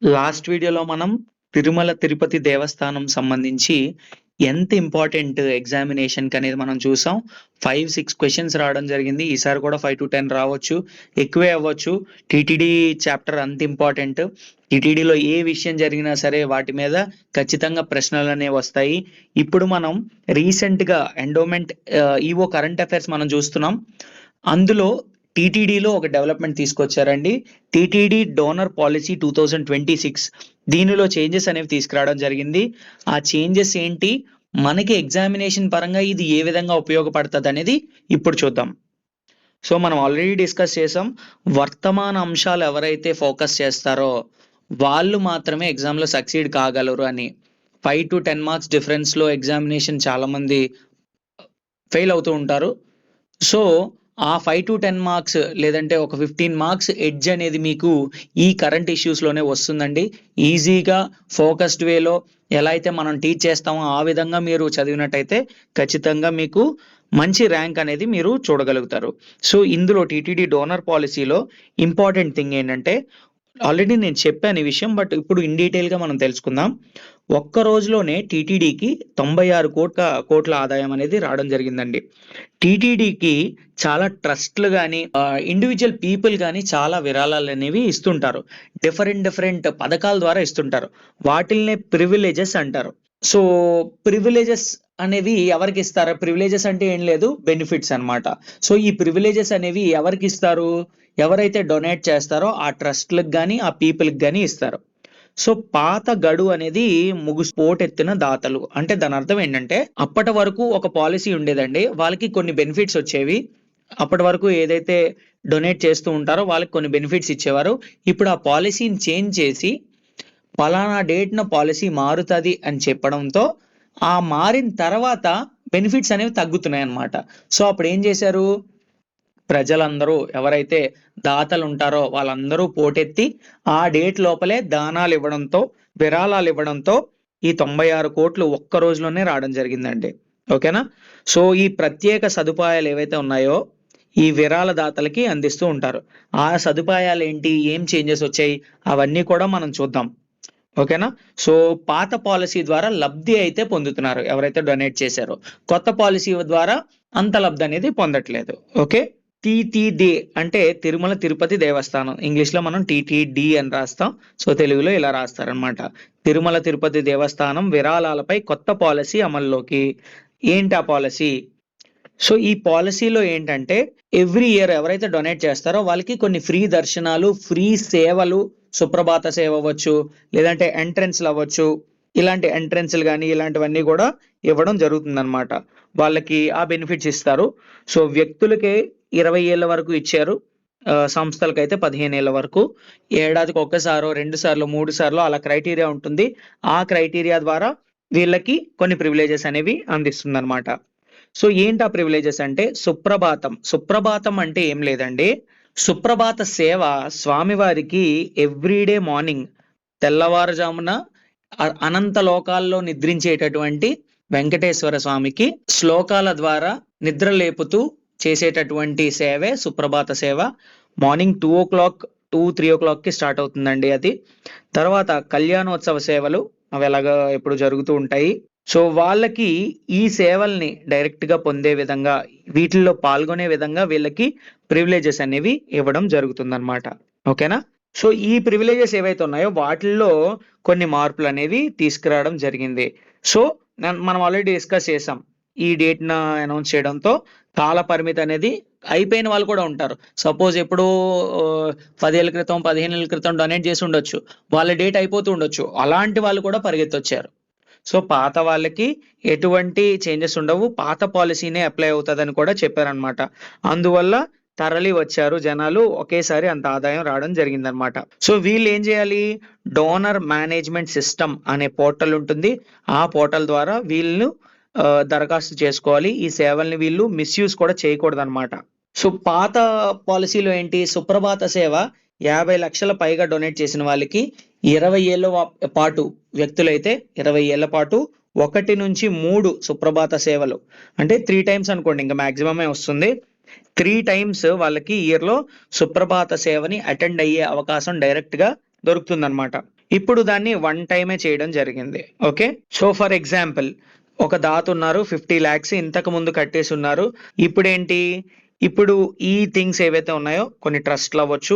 Last వీడియోలో మనం తిరుమల తిరుపతి దేవస్థానం సంబంధించి ఎంత ఇంపార్టెంట్ ఎగ్జామినేషన్‌కి అనేది మనం చూసాం. 5, 6 క్వెషన్స్ రావడం జరిగింది. ఈసారి కూడా 5-10 రావచ్చు. ఎక్కువే అవ్వచ్చు. టీటీడీ చాప్టర్ అంత ఇంపార్టెంట్. టీటీడీలో ఏ విషయం జరిగినా సరే వాటి మీద ఖచ్చితంగా ప్రశ్నలనేవి వస్తాయి. ఇప్పుడు మనం రీసెంట్‌గా ఎండోమెంట్ ఈవో కరెంట్ అఫైర్స్ మనం చూస్తున్నాం. అందులో టీటీడీలో ఒక డెవలప్‌మెంట్ తీసుకొచ్చారండి. టీటీడీ డోనర్ పాలిసీ 2026 దీనిలో చేంజెస్ అనేవి తీసుకురావడం జరిగింది. ఆ చేంజెస్ ఏంటి? మనకి ఎగ్జామినేషన్ పరంగా ఇది ఏ విధంగా ఉపయోగపడతదనేది ఇప్పుడు చూద్దాం. సో, మనం ఆల్రెడీ డిస్కస్ చేసాం. వర్తమాన అంశాలు ఎవరైతే ఫోకస్ చేస్తారో వాళ్ళు మాత్రమే ఎగ్జామ్‌లో సక్సీడ్ కాగలరు అని. 5-10 మార్క్స్ డిఫరెన్స్‌లో ఎగ్జామినేషన్ చాలామంది ఫెయిల్ అవుతూ ఉంటారు. సో, ఆ 5-10 మార్క్స్ లేదంటే ఒక 15 మార్క్స్ ఎడ్జ్ అనేది మీకు ఈ కరెంట్ ఇష్యూస్‌లోనే వస్తుందండి. ఈజీగా ఫోకస్డ్ వేలో ఎలా అయితే మనం టీచ్ చేస్తామో ఆ విధంగా మీరు చదివినట్టయితే ఖచ్చితంగా మీకు మంచి ర్యాంక్ అనేది మీరు చూడగలుగుతారు. సో, ఇందులో టీటీడీ డోనర్ పాలిసీలో ఇంపార్టెంట్ థింగ్ ఏంటంటే ఆల్రెడీ నేను చెప్పాను ఈ విషయం. బట్ ఇప్పుడు ఇన్ డీటెయిల్‌గా మనం తెలుసుకుందాం. ఒక్క రోజులోనే టీటీడీకి 96 కోట్ల ఆదాయం అనేది రావడం జరిగిందండి. టీటీడీకి చాలా ట్రస్ట్‌లు గాని, ఇండివిడ్యువల్ పీపుల్ గాని చాలా విరాళాలనేవి ఇస్తుంటారు. డిఫరెంట్ పథకాల ద్వారా ఇస్తుంటారు. వాటిల్నే ప్రివిలేజెస్ అంటారు. సో, ప్రివిలేజెస్ అనేవి ఎవరికిస్తారు? ప్రివిలేజెస్ అంటే ఏం లేదు, బెనిఫిట్స్ అన్నమాట. సో, ఈ ప్రివిలేజెస్ అనేవి ఎవరికిస్తారు? ఎవరైతే డొనేట్ చేస్తారో ఆ ట్రస్ట్‌లకి గాని, ఆ పీపుల్‌కి గాని ఇస్తారు. సో, పాత గడువు అనేది పోటెత్తిన దాతలు. అంటే దాని అర్థం ఏంటంటే, అప్పటి వరకు ఒక పాలిసీ ఉండేదండి. వాళ్ళకి కొన్ని బెనిఫిట్స్ వచ్చేవి. అప్పటి వరకు ఏదైతే డొనేట్ చేస్తూ ఉంటారో వాళ్ళకి కొన్ని బెనిఫిట్స్ ఇచ్చేవారు. ఇప్పుడు ఆ పాలిసీని చేంజ్ చేసి పలానా డేట్‌న పాలిసీ మారుతది అని చెప్పడంతో, ఆ మారిన తర్వాత బెనిఫిట్స్ అనేవి తగ్గుతున్నాయన్నమాట. సో, అప్పుడేం చేశారు? ప్రజలందరూ ఎవరైతే దాతలుంటారో వాళ్ళందరూ పోటెత్తి ఆ డేట్ లోపలే దానాలివ్వడంతో, విరాళాలివ్వడంతో ఈ 96,00,00,000 ఒక్క రోజులోనే రావడం జరిగిందండి. ఓకేనా? సో, ఈ ప్రత్యేక సదుపాయాలు ఏవైతే ఉన్నాయో ఈ విరాళ దాతలకి అందిస్తూ ఉంటారు. ఆ సదుపాయాలేంటి? ఏం చేంజెస్ వచ్చాయి? అవన్నీ కూడా మనం చూద్దాం. ఓకేనా? సో, పాత పాలిసీ ద్వారా లబ్ధి అయితే పొందుతున్నారు ఎవరైతే డొనేట్ చేశారో. కొత్త పాలిసీ ద్వారా అంత లబ్ధనేది పొందట్లేదు. ఓకే. టీటీడీ అంటే తిరుమల తిరుపతి దేవస్థానం. ఇంగ్లీష్‌లో మనం టీటీడీ అని రాస్తాం. సో, తెలుగులో ఇలా రాస్తారనమాట. తిరుమల తిరుపతి దేవస్థానం విరాళాలపై కొత్త పాలిసీ అమల్లోకి. ఏంటి ఆ పాలిసీ? సో, ఈ పాలిసీలో ఏంటంటే ఎవ్రీ ఇయర్ ఎవరైతే డొనేట్ చేస్తారో వాళ్ళకి కొన్ని ఫ్రీ దర్శనాలు, ఫ్రీ సేవలు, సుప్రభాత సేవ అవ్వచ్చు, లేదంటే ఎంట్రన్స్‌లు అవ్వచ్చు. ఇలాంటి ఎంట్రన్స్‌లు గాని ఇలాంటివన్నీ గూడా ఇవ్వడం జరుగుతుందనమాట. వాళ్ళకి ఆ బెనిఫిట్స్ ఇస్తారు. సో, వ్యక్తులకే 20 ఏళ్ల వరకు ఇచ్చారు. సంస్థలకైతే 15 ఏళ్ల వరకు. ఏడాదికి ఒక్కసారో, 2 సార్లో, 3 సార్లో అలా క్రైటీరియా ఉంటుంది. ఆ క్రైటీరియా ద్వారా వీళ్ళకి కొన్ని ప్రివిలేజెస్ అనేవి అందిస్తుందనమాట. సో, ఏంటా ప్రివిలేజెస్ అంటే సుప్రభాతం. సుప్రభాతం అంటే ఏం లేదండి. సుప్రభాత సేవ స్వామివారికి ఎవ్రీడే మార్నింగ్ తెల్లవారుజామున అనంత లోకాల్లో నిద్రించేటటువంటి వెంకటేశ్వర స్వామికి శ్లోకాల ద్వారా నిద్ర లేపుతూ చేసేటటువంటి సేవే సుప్రభాత సేవ. మార్నింగ్ 2:00, 3:00కి స్టార్ట్ అవుతుందండి అది. తర్వాత కళ్యాణోత్సవ సేవలు అవి ఎలాగా ఎప్పుడు జరుగుతూ ఉంటాయి. సో, వాళ్ళకి ఈ సేవల్ని డైరెక్ట్‌గా పొందే విధంగా, వీటిల్లో పాల్గొనే విధంగా వీళ్ళకి ప్రివిలేజెస్ అనేవి ఇవ్వడం జరుగుతుందన్నమాట. ఓకేనా? సో, ఈ ప్రివిలేజెస్ ఏవైతే ఉన్నాయో వాటిల్లో కొన్ని మార్పులనేవి తీసుకురావడం జరిగింది. సో, మనం ఆల్రెడీ డిస్కస్ చేసాం. ఈ డేట్‌న అనౌన్స్ చేయడంతో కాల పరిమితి అనేది అయిపోయిన వాళ్ళు కూడా ఉంటారు. సపోజ్ ఎప్పుడో 10 ఏళ్ల క్రితం, 15 ఏళ్ల క్రితం డొనేట్ చేసి ఉండొచ్చు. వాళ్ళ డేట్ అయిపోతూ ఉండొచ్చు. అలాంటి వాళ్ళు కూడా పరిగెత్తొచ్చారు. సో, పాత వాళ్ళకి ఎటువంటి చేంజెస్ ఉండవు. పాత పాలిసీనే అప్లై అవుతదని కూడా చెప్పారనమాట. అందువల్ల తరలి వచ్చారు జనాలు. ఒకేసారి అంత ఆదాయం రావడం జరిగిందనమాట. సో, వీళ్ళేం చేయాలి? డోనర్ మేనేజ్మెంట్ సిస్టమ్ అనే పోర్టల్ ఉంటుంది. ఆ పోర్టల్ ద్వారా వీళ్ళు దరఖాస్తు చేసుకోవాలి. ఈ సేవల్ని వీళ్ళు మిస్‌యూజ్ కూడా చేయకూడదనమాట. సో, పాత పాలిసీలో ఏంటి? సుప్రభాత సేవ 50 లక్షల పైగా డొనేట్ చేసిన వాళ్ళకి 20 ఏళ్ల పాటు వ్యక్తులైతే 20 ఏళ్ల పాటు 1-3 సుప్రభాత సేవలు అంటే 3 టైమ్స్ అనుకోండి, ఇంక మాక్సిమమే వస్తుంది. 3 టైమ్స్ వాళ్ళకి ఇయర్‌లో సుప్రభాత సేవని అటెండ్ అయ్యే అవకాశం డైరెక్ట్‌గా దొరుకుతుందనమాట. ఇప్పుడు దాన్ని వన్ టైమే చేయడం జరిగింది. ఓకే. సో ఫర్ ఎగ్జాంపుల్ ఒక దాత ఉన్నారు 50 lakhs ఇంతకు ముందు కట్టేసి ఉన్నారు. ఇప్పుడేంటి, ఇప్పుడు ఈ థింగ్స్ ఏవైతే ఉన్నాయో కొన్ని ట్రస్ట్లు అవ్వచ్చు,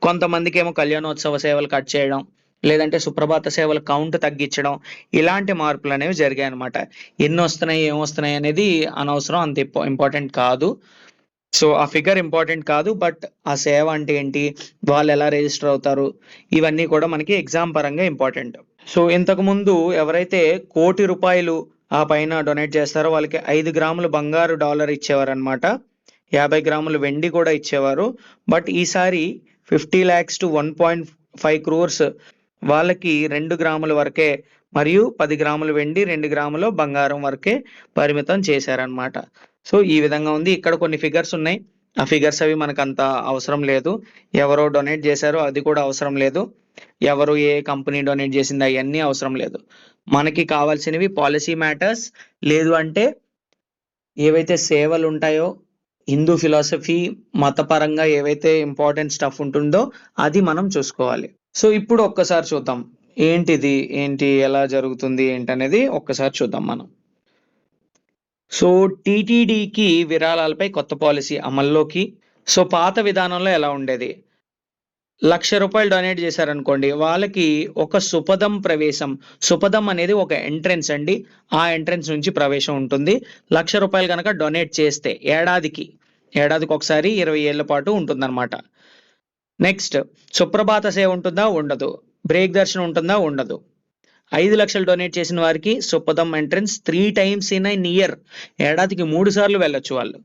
కొంతమందికేమో కళ్యాణోత్సవ సేవలు కట్ చేయడం, లేదంటే సుప్రభాత సేవల కౌంట్ తగ్గించడం, ఇలాంటి మార్పులు అనేవి జరిగాయి అనమాట. ఎన్ని వస్తున్నాయి ఏమొస్తున్నాయి అనేది అనవసరం, అంత ఇంపార్టెంట్ కాదు. సో ఆ ఫిగర్ ఇంపార్టెంట్ కాదు, బట్ ఆ సేవ అంటే ఏంటి, వాళ్ళు ఎలా రిజిస్టర్ అవుతారు, ఇవన్నీ కూడా మనకి ఎగ్జామ్ పరంగా ఇంపార్టెంట్. సో ఇంతకు ముందు ఎవరైతే ₹1,00,00,000 ఆ పైన డొనేట్ చేస్తారో వాళ్ళకి 5 గ్రాములు బంగారు డాలర్ ఇచ్చేవారు అనమాట. 50 గ్రాములు వెండి కూడా ఇచ్చేవారు. బట్ ఈసారి 50 lakhs to 1.5 crores వాళ్ళకి 2 గ్రాముల వరకే మరియు 10 గ్రాములు వెండి 2 గ్రాములు బంగారం వరకే పరిమితం చేశారనమాట. సో ఈ విధంగా ఉంది. ఇక్కడ కొన్ని ఫిగర్స్ ఉన్నాయి. ఆ ఫిగర్స్ అవి మనకు అంత అవసరం లేదు. ఎవరో డొనేట్ చేశారో అది కూడా అవసరం లేదు. ఎవరు ఏ కంపెనీ డొనేట్ చేసింది అవన్నీ అవసరం లేదు. మనకి కావాల్సినవి పాలసీ మ్యాటర్స్, లేదు అంటే ఏవైతే సేవలు ఉంటాయో హిందూ ఫిలాసఫీ మతపరంగా ఏవైతే ఇంపార్టెంట్ స్టఫ్ ఉంటుందో అది మనం చూసుకోవాలి. సో ఇప్పుడు ఒక్కసారి చూద్దాం ఏంటిది, ఏంటి, ఎలా జరుగుతుంది ఏంటనేది ఒక్కసారి చూద్దాం మనం. సో టీటీడీకి విరాళాలపై కొత్త పాలసీ అమల్లోకి. సో పాత విధానంలో ఎలా ఉండేది, ₹1,00,000 డొనేట్ చేశారనుకోండి, వాళ్ళకి ఒక సుపథం ప్రవేశం, సుపథం అనేది ఒక ఎంట్రన్స్ అండి. ఆ ఎంట్రన్స్ నుంచి ప్రవేశం ఉంటుంది. ₹1,00,000 కనుక డొనేట్ చేస్తే ఏడాదికి ఒకసారి 20 ఏళ్ల పాటు ఉంటుందన్నమాట. నెక్స్ట్ సుప్రభాత సేవ ఉంటుందా, ఉండదు. బ్రేక్ దర్శనం ఉంటుందా, ఉండదు. 5 లక్షలు డొనేట్ చేసిన వారికి సుపథం entrance 3 times in an year, ఏడాదికి 3 సార్లు వెళ్ళొచ్చు వాళ్ళు.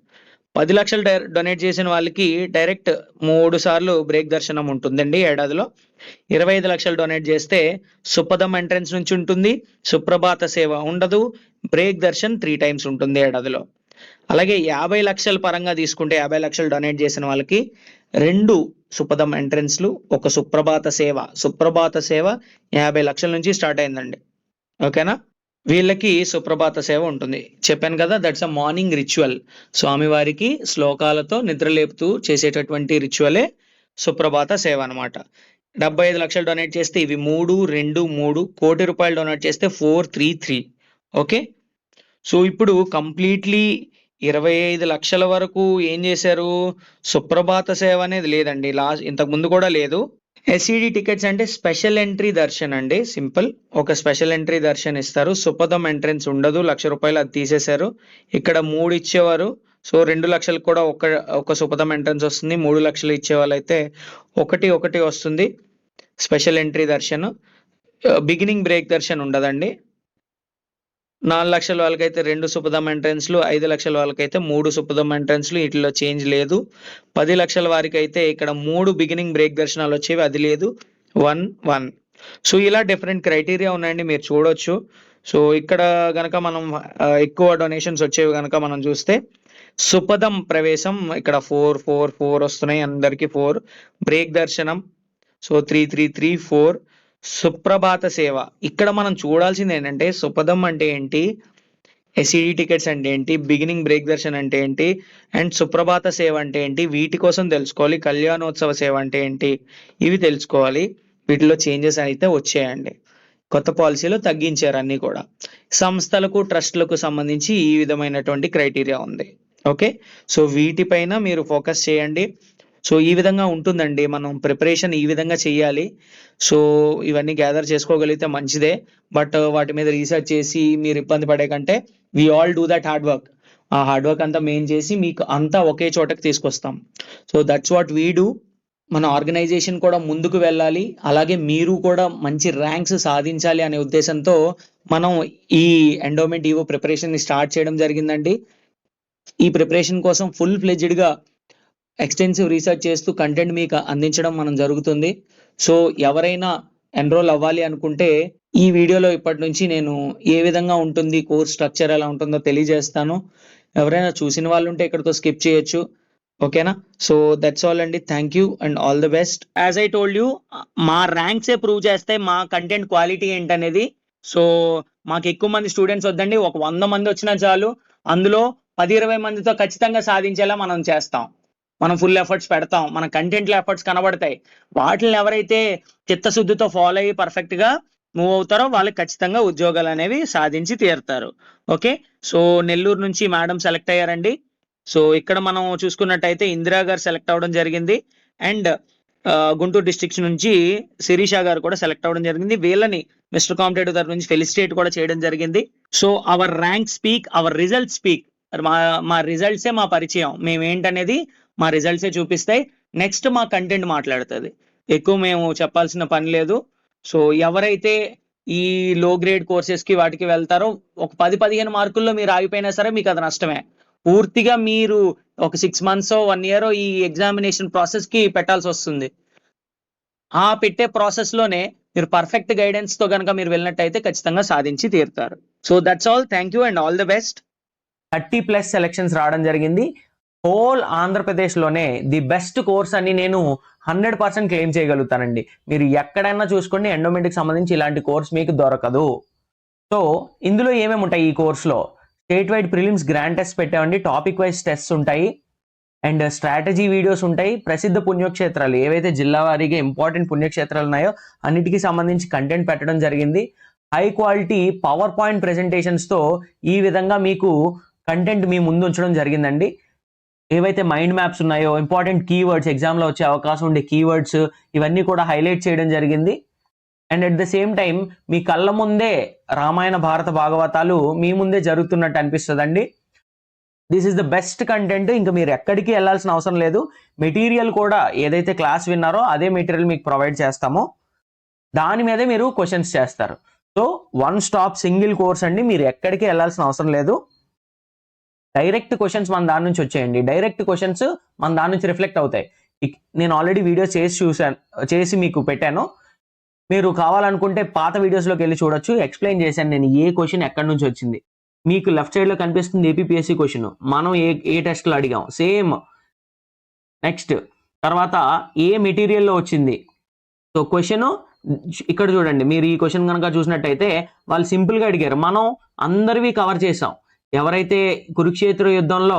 10 లక్షలు డొనేట్ చేసిన వాళ్ళకి డైరెక్ట్ 3 సార్లు బ్రేక్ దర్శనం ఉంటుందండి ఏడాదిలో. 25 లక్షలు డొనేట్ చేస్తే సుపథం ఎంట్రన్స్ నుంచి ఉంటుంది, సుప్రభాత సేవ ఉండదు, బ్రేక్ దర్శన్ 3 times ఉంటుంది ఏడాదిలో. అలాగే 50 లక్షల పరంగా తీసుకుంటే 50 లక్షలు డొనేట్ చేసిన వాళ్ళకి 2 సుపథం ఎంట్రన్స్లు, ఒక సుప్రభాత సేవ 50 లక్షల నుంచి స్టార్ట్ అయిందండి. ఓకేనా. వీళ్ళకి సుప్రభాత సేవ ఉంటుంది. చెప్పాను కదా, దట్స్ అ మార్నింగ్ రిచువల్. స్వామివారికి శ్లోకాలతో నిద్రలేపుతూ చేసేటటువంటి రిచువలే సుప్రభాత సేవ అనమాట. 75 లక్షలు డొనేట్ చేస్తే ఇవి 3, 2, 3. ₹1,00,00,000 డొనేట్ చేస్తే 433. ఓకే. సో ఇప్పుడు కంప్లీట్లీ 25 లక్షల వరకు ఏం చేశారు, సుప్రభాత సేవ అనేది లేదండి. ఇంతకు ముందు కూడా లేదు. ఎస్ఈడి టికెట్స్ అంటే స్పెషల్ ఎంట్రీ దర్శన్ అండి, సింపుల్. ఒక స్పెషల్ ఎంట్రీ దర్శన్ ఇస్తారు. సుపథం ఎంట్రన్స్ ఉండదు. ₹1,00,000 అది తీసేశారు. ఇక్కడ 3 ఇచ్చేవారు. సో 2 లక్షలకు కూడా ఒక సుపథం ఎంట్రన్స్ వస్తుంది. 3 లక్షలు ఇచ్చే వాళ్ళైతే ఒకటి వస్తుంది special entry Darshan. Beginning break Darshan ఉండదండి. 4 లక్షల వాళ్ళకైతే 2 సుపథం ఎంట్రన్స్లు, 5 లక్షల వాళ్ళకైతే 3 సుపథం ఎంట్రన్స్లు, వీటిలో చేంజ్ లేదు. 10 లక్షల వారికి అయితే ఇక్కడ 3 బిగినింగ్ బ్రేక్ దర్శనాలు వచ్చేవి, అది లేదు. 1. సో ఇలా డిఫరెంట్ క్రైటీరియా ఉన్నాయండి, మీరు చూడొచ్చు. సో ఇక్కడ గనక మనం ఎక్కువ డొనేషన్స్ వచ్చేవి గనక మనం చూస్తే సుపథం ప్రవేశం ఇక్కడ 4 వస్తున్నాయి, అందరికి 4. బ్రేక్ దర్శనం సో 3, 4. సుప్రభాత సేవ ఇక్కడ మనం చూడాల్సింది ఏంటంటే సుపథం అంటే ఏంటి, ఎస్ఈడి టికెట్స్ అంటే ఏంటి, బిగినింగ్ బ్రేక్ దర్శన్ అంటే ఏంటి, అండ్ సుప్రభాత సేవ అంటే ఏంటి, వీటి కోసం తెలుసుకోవాలి. కళ్యాణోత్సవ సేవ అంటే ఏంటి, ఇవి తెలుసుకోవాలి. వీటిలో చేంజెస్ అయితే వచ్చాయండి, కొత్త పాలసీలో తగ్గించారు అన్ని కూడా. సంస్థలకు ట్రస్ట్లకు సంబంధించి ఈ విధమైనటువంటి క్రైటీరియా ఉంది. ఓకే. సో వీటిపైన మీరు ఫోకస్ చేయండి. సో ఈ విధంగా ఉంటుందండి, మనం ప్రిపరేషన్ ఈ విధంగా చేయాలి. సో ఇవన్నీ గ్యాదర్ చేసుకోగలిగితే మంచిదే. బట్ వాటి మీద రీసెర్చ్ చేసి మీరు ఇబ్బంది పడే కంటే we all do that hard work. ఆ హార్డ్ వర్క్ అంతా మేము చేసి మీకు అంతా ఒకే చోటకి తీసుకొస్తాం. So that's what we do. మన ఆర్గనైజేషన్ కూడా ముందుకు వెళ్ళాలి, అలాగే మీరు కూడా మంచి ర్యాంక్స్ సాధించాలి అనే ఉద్దేశంతో మనం ఈ ఎండోమెంట్ ఈవో ప్రిపరేషన్ స్టార్ట్ చేయడం జరిగిందండి. ఈ ప్రిపరేషన్ కోసం ఫుల్ ఫ్లెడ్జ్డ్గా ఎక్స్టెన్సివ్ రీసెర్చ్ చేస్తూ కంటెంట్ మీకు అందించడం మనం జరుగుతుంది. సో ఎవరైనా ఎన్రోల్ అవ్వాలి అనుకుంటే ఈ వీడియోలో ఇప్పటి నుంచి నేను ఏ విధంగా ఉంటుంది, కోర్స్ స్ట్రక్చర్ ఎలా ఉంటుందో తెలియజేస్తాను. ఎవరైనా చూసిన వాళ్ళు ఉంటే ఇక్కడితో స్కిప్ చేయొచ్చు. ఓకేనా. సో దట్స్ ఆల్ అండి. Thank you and all the best. As I told you, మా ర్యాంక్సే ప్రూవ్ చేస్తాయి మా కంటెంట్ క్వాలిటీ ఏంటనేది. సో మాకు ఎక్కువ మంది స్టూడెంట్స్ వద్దండి, ఒక 100 మంది వచ్చినా చాలు. అందులో 10-20 మందితో ఖచ్చితంగా సాధించేలా మనం చేస్తాం. మనం ఫుల్ ఎఫర్ట్స్ పెడతాం, మన కంటెంట్లో ఎఫర్ట్స్ కనబడతాయి. వాటిని ఎవరైతే చిత్తశుద్ధితో ఫాలో అయ్యి పర్ఫెక్ట్ గా మూవ్ అవుతారో వాళ్ళకి ఖచ్చితంగా ఉద్యోగాలు అనేవి సాధించి తీరుతారు. ఓకే, సో నెల్లూరు నుంచి మేడం సెలెక్ట్ అయ్యారండి. సో ఇక్కడ మనం చూసుకున్నట్టయితే ఇందిరా గారు సెలెక్ట్ అవ్వడం జరిగింది. అండ్ గుంటూరు డిస్ట్రిక్ట్ నుంచి శిరీష గారు కూడా సెలెక్ట్ అవ్వడం జరిగింది. వీళ్ళని మిస్టర్ కాంపిటేటివ్ తరఫు నుంచి ఫెలిసిటేట్ కూడా చేయడం జరిగింది. So our rank speak, our result speak. మా మా రిజల్ట్సే మా పరిచయం, మేము ఏంటనేది మా రిజల్ట్సే చూపిస్తాయి. నెక్స్ట్ మా కంటెంట్ మాట్లాడుతుంది, ఎక్కువ మేము చెప్పాల్సిన పని లేదు. సో ఎవరైతే ఈ లో గ్రేడ్ కోర్సెస్ కి వాటికి వెళ్తారో ఒక 10-15 మార్కుల్లో మీరు ఆగిపోయినా సరే మీకు అది నష్టమే. పూర్తిగా మీరు ఒక 6 months 1 year ఈ ఎగ్జామినేషన్ ప్రాసెస్ కి పెట్టాల్సి వస్తుంది. ఆ పెట్టే ప్రాసెస్ లోనే మీరు పర్ఫెక్ట్ గైడెన్స్ తో కనుక మీరు వెళ్ళినట్టయితే ఖచ్చితంగా సాధించి తీరుతారు. So that's all, thank you and all the best. 30+ selections రావడం జరిగింది. హోల్ ఆంధ్రప్రదేశ్లోనే ది బెస్ట్ కోర్స్ అని నేను 100% క్లెయిమ్ చేయగలుగుతానండి. మీరు ఎక్కడైనా చూసుకోండి, ఎండోమెంట్కి సంబంధించి ఇలాంటి కోర్స్ మీకు దొరకదు. సో ఇందులో ఏమేమి ఉంటాయి ఈ కోర్సులో? State wide prelims grand test పెట్టామండి, టాపిక్ వైజ్ టెస్ట్ ఉంటాయి, అండ్ స్ట్రాటజీ వీడియోస్ ఉంటాయి. ప్రసిద్ధ పుణ్యక్షేత్రాలు ఏవైతే జిల్లా వారీగా ఇంపార్టెంట్ పుణ్యక్షేత్రాలు ఉన్నాయో అన్నిటికీ సంబంధించి కంటెంట్ పెట్టడం జరిగింది. హై క్వాలిటీ పవర్ పాయింట్ ప్రెజెంటేషన్స్తో ఈ విధంగా మీకు కంటెంట్ మీ ముందు ఉంచడం జరిగిందండి. ఏవైతే మైండ్ మ్యాప్స్ ఉన్నాయో, ఇంపార్టెంట్ కీవర్డ్స్, ఎగ్జామ్లో వచ్చే అవకాశం ఉండే కీవర్డ్స్, ఇవన్నీ కూడా హైలైట్ చేయడం జరిగింది. And at the same time మీ కళ్ళ ముందే రామాయణ భారత భాగవతాలు మీ ముందే జరుగుతున్నట్టు అనిపిస్తుందండి. This is the best content. ఇంకా మీరు ఎక్కడికి వెళ్ళాల్సిన అవసరం లేదు. మెటీరియల్ కూడా ఏదైతే క్లాస్ విన్నారో అదే మెటీరియల్ మీకు ప్రొవైడ్ చేస్తామో దాని మీదే మీరు క్వశ్చన్స్ చేస్తారు. So one stop single course అండి, మీరు ఎక్కడికి వెళ్ళాల్సిన అవసరం లేదు. డైరెక్ట్ క్వశ్చన్స్ మన దాని నుంచి వచ్చేయండి, డైరెక్ట్ క్వశ్చన్స్ మన దాని నుంచి రిఫ్లెక్ట్ అవుతాయి. నేను ఆల్రెడీ వీడియోస్ చేసి మీకు పెట్టాను. మీరు కావాలనుకుంటే పాత వీడియోస్లోకి వెళ్ళి చూడొచ్చు. ఎక్స్ప్లెయిన్ చేశాను నేను ఏ క్వశ్చన్ ఎక్కడి నుంచి వచ్చింది. మీకు లెఫ్ట్ సైడ్లో కనిపిస్తుంది ఏపీపీఎస్సీ క్వశ్చన్, మనం ఏ టెస్ట్లో అడిగాం సేమ్. నెక్స్ట్ తర్వాత ఏ మెటీరియల్లో వచ్చింది. సో క్వశ్చన్ ఇక్కడ చూడండి, మీరు ఈ క్వశ్చన్ కనుక చూసినట్టయితే వాళ్ళు సింపుల్గా అడిగారు, మనం అందరివి కవర్ చేసాం. ఎవరైతే కురుక్షేత్ర యుద్ధంలో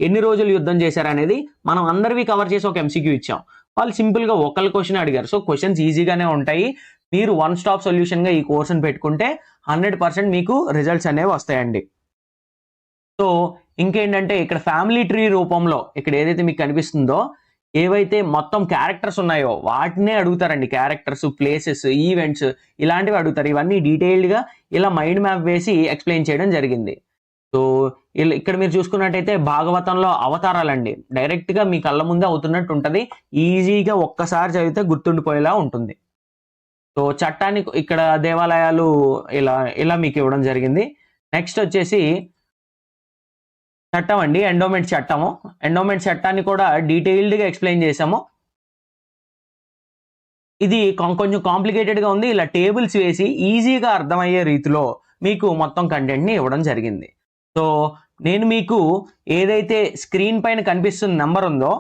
ఎన్ని రోజులు యుద్ధం చేశారనేది మనం అందరివి కవర్ చేసి ఒక ఎంసీక్యూ ఇచ్చాం. వాళ్ళు సింపుల్గా ఒకళ్ళ క్వశ్చన్ అడిగారు. సో క్వశ్చన్స్ ఈజీగానే ఉంటాయి. మీరు వన్ స్టాప్ సొల్యూషన్గా ఈ కోర్సును పెట్టుకుంటే 100% మీకు రిజల్ట్స్ అనేవి వస్తాయండి. సో ఇంకేంటంటే ఇక్కడ ఫ్యామిలీ ట్రీ రూపంలో ఇక్కడ ఏదైతే మీకు కనిపిస్తుందో ఏవైతే మొత్తం క్యారెక్టర్స్ ఉన్నాయో వాటినే అడుగుతారండి. క్యారెక్టర్స్, ప్లేసెస్, ఈవెంట్స్ ఇలాంటివి అడుగుతారు. ఇవన్నీ డీటెయిల్డ్గా ఇలా మైండ్ మ్యాప్ వేసి ఎక్స్ప్లెయిన్ చేయడం జరిగింది. సో ఇక్కడ మీరు చూసుకున్నట్టయితే భాగవతంలో అవతారాలండి, డైరెక్ట్గా మీ కళ్ళ ముందే అవుతున్నట్టు ఉంటుంది. ఈజీగా ఒక్కసారి చదివితే గుర్తుండిపోయేలా ఉంటుంది. సో చట్టాన్ని ఇక్కడ దేవాలయాలు ఇలా మీకు ఇవ్వడం జరిగింది. నెక్స్ట్ వచ్చేసి చట్టం అండి, ఎండోమెంట్ చట్టము. ఎండోమెంట్ చట్టాన్ని కూడా డీటెయిల్డ్గా ఎక్స్ప్లెయిన్ చేసాము. ఇది కొంచెం కాంప్లికేటెడ్గా ఉంది. ఇలా టేబుల్స్ వేసి ఈజీగా అర్థమయ్యే రీతిలో మీకు మొత్తం కంటెంట్ని ఇవ్వడం జరిగింది. సో నేను మీకు ఏదైతే స్క్రీన్ పైన కనిపిస్తున్న నెంబర్ ఉందో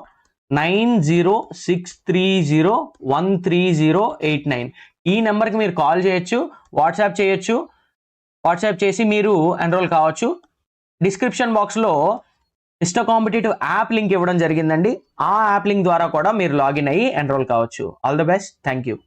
9063013089 ఈ నెంబర్కి మీరు కాల్ చేయొచ్చు, వాట్సాప్ చేయొచ్చు. వాట్సాప్ చేసి మీరు ఎన్రోల్ కావచ్చు. డిస్క్రిప్షన్ బాక్స్లో మిస్టర్ కాంపిటేటివ్ యాప్ లింక్ ఇవ్వడం జరిగిందండి. ఆ యాప్ లింక్ ద్వారా కూడా మీరు లాగిన్ అయ్యి ఎన్రోల్ కావచ్చు. All the best, thank you.